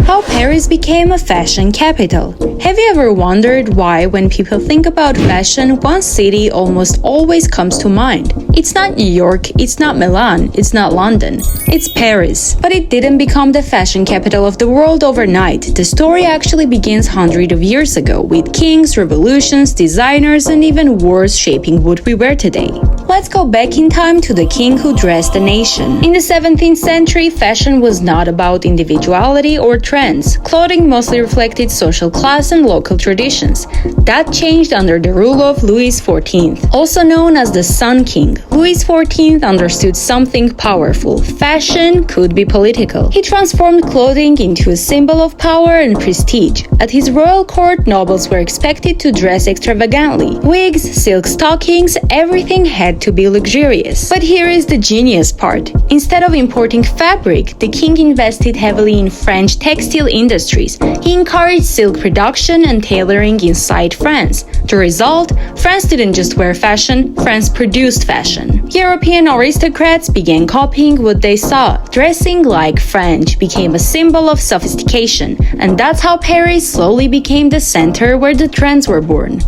How Paris became a fashion capital. Have you ever wondered why, when people think about fashion, one city almost always comes to mind? It's not New York, it's not Milan, it's not London, it's Paris. But it didn't become the fashion capital of the world overnight. The story actually begins hundreds of years ago, with kings, revolutions, designers, and even wars shaping what we wear today. Let's go back in time to the king who dressed the nation. In the 17th century, fashion was not about individuality or trends. Clothing mostly reflected social class and local traditions. That changed under the rule of Louis XIV. Also known as the Sun King, Louis XIV understood something powerful. Fashion could be political. He transformed clothing into a symbol of power and prestige. At his royal court, nobles were expected to dress extravagantly. Wigs, silk stockings, everything had to be luxurious. But here is the genius part. Instead of importing fabric, the king invested heavily in French textile industries. He encouraged silk production and tailoring inside France. The result? France didn't just wear fashion, France produced fashion. European aristocrats began copying what they saw. Dressing like French became a symbol of sophistication, and that's how Paris slowly became the center where the trends were born.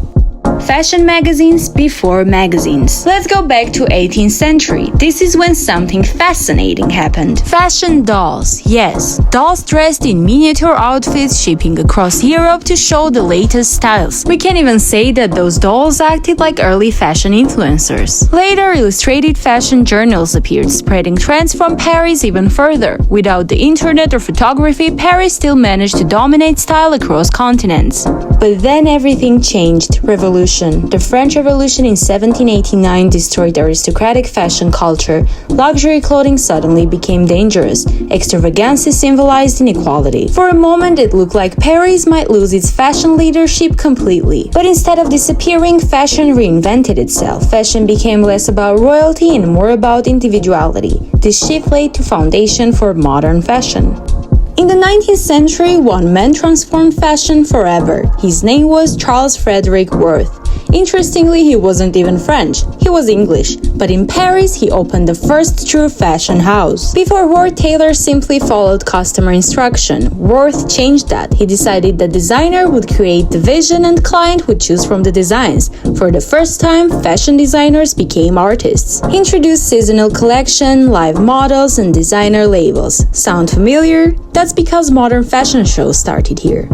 Fashion magazines before magazines. Let's go back to 18th century. This is when something fascinating happened. Fashion dolls. Yes, dolls dressed in miniature outfits shipping across Europe to show the latest styles. We can even say that those dolls acted like early fashion influencers. Later, illustrated fashion journals appeared, spreading trends from Paris even further. Without the internet or photography, Paris still managed to dominate style across continents. But then everything changed. Revolution. The French Revolution in 1789 destroyed aristocratic fashion culture. Luxury clothing suddenly became dangerous. Extravagancy symbolized inequality. For a moment, it looked like Paris might lose its fashion leadership completely. But instead of disappearing, fashion reinvented itself. Fashion became less about royalty and more about individuality. This shift laid the foundation for modern fashion. In the 19th century, one man transformed fashion forever. His name was Charles Frederick Worth. Interestingly, he wasn't even French, he was English, but in Paris he opened the first true fashion house. Before Worth, tailors simply followed customer instruction. Worth changed that. He decided the designer would create the vision and client would choose from the designs. For the first time, fashion designers became artists. He introduced seasonal collection, live models, and designer labels. Sound familiar? That's because modern fashion shows started here.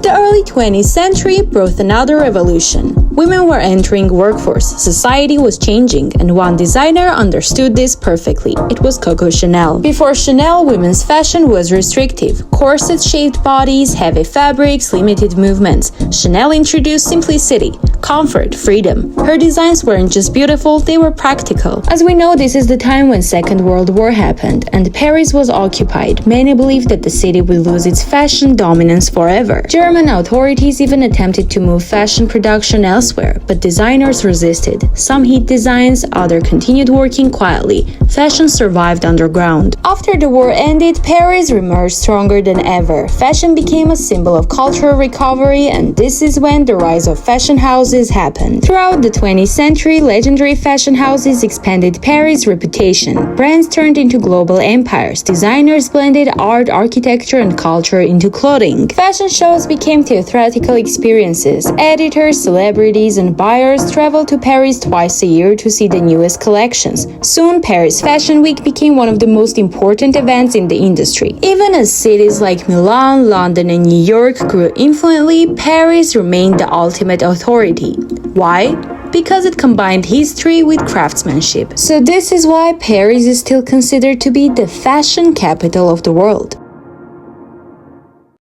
The early 20th century brought another revolution. Women were entering workforce, society was changing, and one designer understood this perfectly. It was Coco Chanel. Before Chanel, women's fashion was restrictive. Corset-shaped bodies, heavy fabrics, limited movements. Chanel introduced simplicity, comfort, freedom. Her designs weren't just beautiful, they were practical. As we know, this is the time when Second World War happened, and Paris was occupied. Many believed that the city would lose its fashion dominance forever. German authorities even attempted to move fashion production elsewhere, but designers resisted. Some hid designs, others continued working quietly. Fashion survived underground. After the war ended, Paris emerged stronger than ever. Fashion became a symbol of cultural recovery, and this is when the rise of fashion houses happened. Throughout the 20th century, legendary fashion houses expanded Paris' reputation. Brands turned into global empires. Designers blended art, architecture, and culture into clothing. Fashion shows became theatrical experiences. Editors, celebrities, and buyers traveled to Paris twice a year to see the newest collections. Soon, Paris Fashion Week became one of the most important events in the industry. Even as cities like Milan, London, and New York grew influently, Paris remained the ultimate authority. Why? Because it combined history with craftsmanship. So this is why Paris is still considered to be the fashion capital of the world.